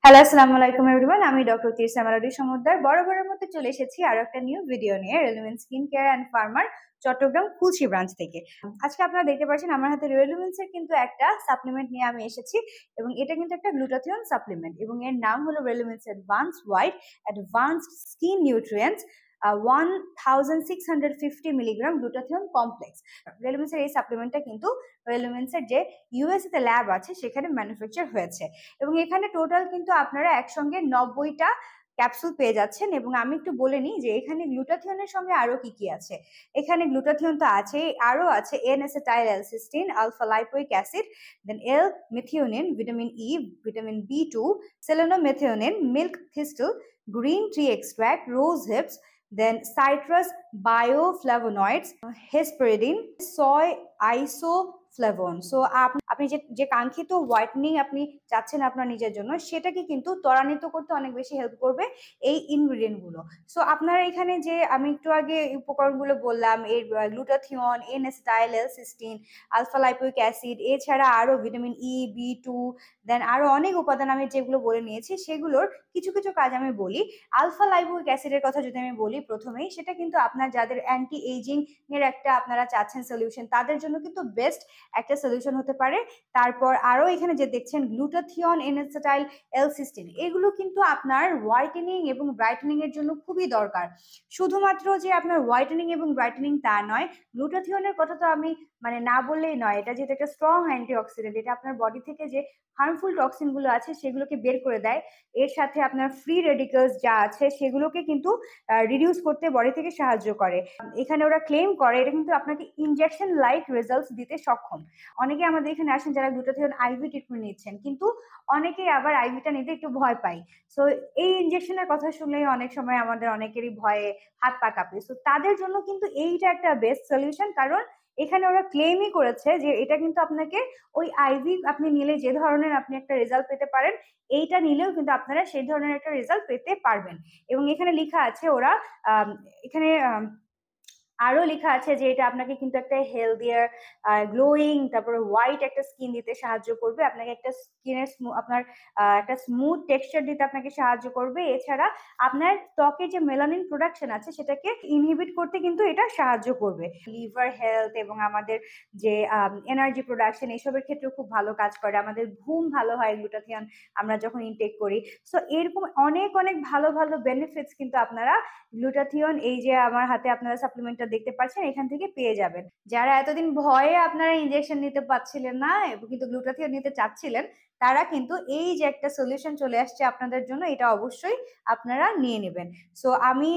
Hello, আসসালামু আলাইকুম everyone. আমি ডক্টর তিরসা মেলোডি সমুদ্র বরাবরের মতো চলে এসেছি আরো একটা নিউ ভিডিও নিয়ে রেলুমেন্স স্কিন কেয়ার অ্যান্ড ফার্মার চট্টগ্রাম খুলশি ব্রাঞ্চ থেকে। আজকে আপনারা দেখতে পাচ্ছেন আমার হাতে রেলুমেন্স এর কিন্তু একটা সাপ্লিমেন্ট নিয়ে আমি এসেছি এবং এটা কিন্তু একটা গ্লুটাথিয়ন সাপ্লিমেন্ট এবং এর নাম হলো Relumins advance white advanced skin nutrients 1650 milligram glutathione complex. রেলুমেন্সের এই সাপ্লিমেন্টটা কিন্তু রেলুমেন্সের যে ইউএসএ তে ল্যাব আছে সেখানে ম্যানুফ্যাকচার হয়েছে এবং এখানে টোটাল কিন্তু আপনারা একসঙ্গে 90টা ক্যাপসুল পেয়ে যাচ্ছেন। এবং আমি একটু বলে নিই যে এখানে গ্লুটাথিয়নের সঙ্গে আরো কি কি আছে। এখানে গ্লুটাথিয়ন তো আছে, আরো আছে N acetyl L cysteine, alpha lipoic acid, then L methionine, vitamin E, vitamin B two, selenomethionine, milk thistle, green tea extract, rose hips, then citrus bioflavonoids, hesperidin, soy isoflavone. So আপনি যে কাঙ্ক্ষিত হোয়াইটনিং আপনি চাচ্ছেন আপনার নিজের জন্য, সেটাকে কিন্তু ত্বরান্বিত করতে অনেক বেশি হেল্প করবে এই ইনগ্রিডিয়েন্ট গুলো। সো আপনারা এখানে যে আমি একটু আগে উপকরণগুলো বললাম, এর glutathione, N acetyl L cysteine, alpha lipoic acid, এছাড়া আরো ভিটামিন ই, বি2, দেন আরো অনেক উপাদান আমি যেগুলো বলে নিয়েছি সেগুলোর কিছু কিছু কাজ আমি বলি। আলফা লাইপোইক অ্যাসিডের কথা যদি আমি বলি প্রথমেই, সেটা কিন্তু আপনার যাদের অ্যান্টি এইজিং এর একটা আপনারা চাচ্ছেন সলিউশন, তাদের জন্য কিন্তু বেস্ট একটা সলিউশন হতে পারে। তারপর আরো এখানে যে দেখছেন গ্লুটাথিয়ন, এনএসিটাইল এলসিস্টিন, এগুলো কিন্তু আপনার হোয়াইটেনিং এবং ব্রাইটেনিং এর জন্য খুবই দরকার। শুধুমাত্র যে আপনার হোয়াইটেনিং এবং ব্রাইটেনিং তা নয়, গ্লুটাথিয়নের কথা তো আমি মানে না বললেই নয়। এটা যেহেতু একটা স্ট্রং অ্যান্টিঅক্সিডেন্ট, এটা আপনার বডি থেকে যে হার্মফুল টক্সিন গুলো আছে সেগুলোকে বের করে দেয়। এর সাথে আপনার ফ্রি রেডিক্যালস যা আছে সেগুলোকে কিন্তু রিডিউস করতে বডি থেকে সাহায্য করে। এখানে ওরা ক্লেম করে এটা কিন্তু আপনাকে ইনজেকশন লাইক রেজাল্টস দিতে সক্ষম। অনেকে আমাদের এখানে আসেন যারা গ্লুটাথিয়ন আইভি ট্রিটমেন্ট নিচ্ছেন, কিন্তু অনেকে আবার আইভিটা নিতে একটু ভয় পায়। সো এই ইনজেকশনের কথা শুনলেই অনেক সময় আমাদের অনেকেরই ভয়ে হাত পা কাঁপে। সো তাদের জন্য কিন্তু এইটা একটা বেস্ট সলিউশন, কারণ এখানে ওরা ক্লেমই করেছে যে এটা কিন্তু আপনাকে ওই আইভি আপনি নিলে যে ধরনের আপনি একটা রেজাল্ট পেতে পারেন, এইটা নিলেও কিন্তু আপনারা সেই ধরনের একটা রেজাল্ট পেতে পারবেন। এবং এখানে লেখা আছে ওরা এখানে আরো লেখা আছে যে এটা আপনাকে কিন্তু একটা হেলদিয়ার, গ্লোয়িং, তারপরে হোয়াইট একটা স্কিন দিতে সাহায্য করবে, আপনাকে একটা স্কিনের আপনার একটা স্মুথ টেক্সচার দিতে আপনাকে সাহায্য করবে। এছাড়া আপনার ত্বকে যে মেলানিন প্রোডাকশন আছে সেটাকে ইনহিবিট করতে কিন্তু এটা সাহায্য করবে। লিভার হেলথ এবং আমাদের যে এনার্জি প্রোডাকশন, এসবের ক্ষেত্রে খুব ভালো কাজ করে। আমাদের ঘুম ভালো হয় গ্লুটাথিয়ন আমরা যখন ইনটেক করি। সো এরকম অনেক অনেক ভালো ভালো বেনিফিটস কিন্তু আপনারা গ্লুটাথিয়ন, এই যে আমার হাতে আপনারা সাপ্লিমেন্টটা দেখতে পাচ্ছেন, এখান থেকে পেয়ে যাবেন। যারা এতদিন ভয়ে আপনারা ইনজেকশন নিতে পারছিলেন না কিন্তু গ্লুটাথিয়ন নিতে চাচ্ছিলেন, তারা কিন্তু এই যে একটা সলিউশন চলে আসছে আপনাদের জন্য, এটা অবশ্যই আপনারা নিয়ে নেবেন। সো আমি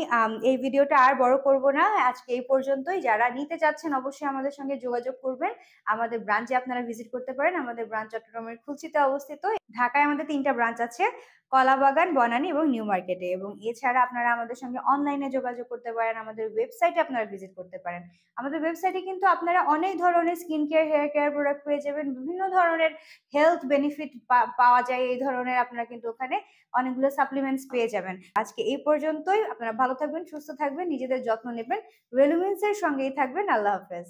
এই ভিডিওটা আর বড় করব না, আজকে এই পর্যন্তই। যারা নিতে চাচ্ছেন অবশ্যই আমাদের সঙ্গে যোগাযোগ করবেন। আমাদের ব্রাঞ্চে আপনারা ভিজিট করতে পারেন। আমাদের ব্রাঞ্চ চট্টগ্রামের খুলশিতে অবস্থিত। ঢাকায় আমাদের 3টা ব্রাঞ্চ আছে, কলাবাগান, বনানী এবং নিউ মার্কেটে। এবং এছাড়া আপনারা আমাদের সঙ্গে অনলাইনে যোগাযোগ করতে পারেন, আমাদের ওয়েবসাইটে আপনারা ভিজিট করতে পারেন। আমাদের ওয়েবসাইটে কিন্তু আপনারা অনেক ধরনের skin care, hair care product পেয়ে যাবেন, বিভিন্ন ধরনের হেলথ বেনিফিট পাওয়া যায়। এই ধরনের আপনারা কিন্তু ওখানে অনেকগুলো সাপ্লিমেন্টস পেয়ে যাবেন। আজকে এই পর্যন্তই। আপনারা ভালো থাকবেন, সুস্থ থাকবেন, নিজেদের যত্ন নেবেন, রেলুমেন্স এর সঙ্গেই থাকবেন। আল্লাহ হাফেজ।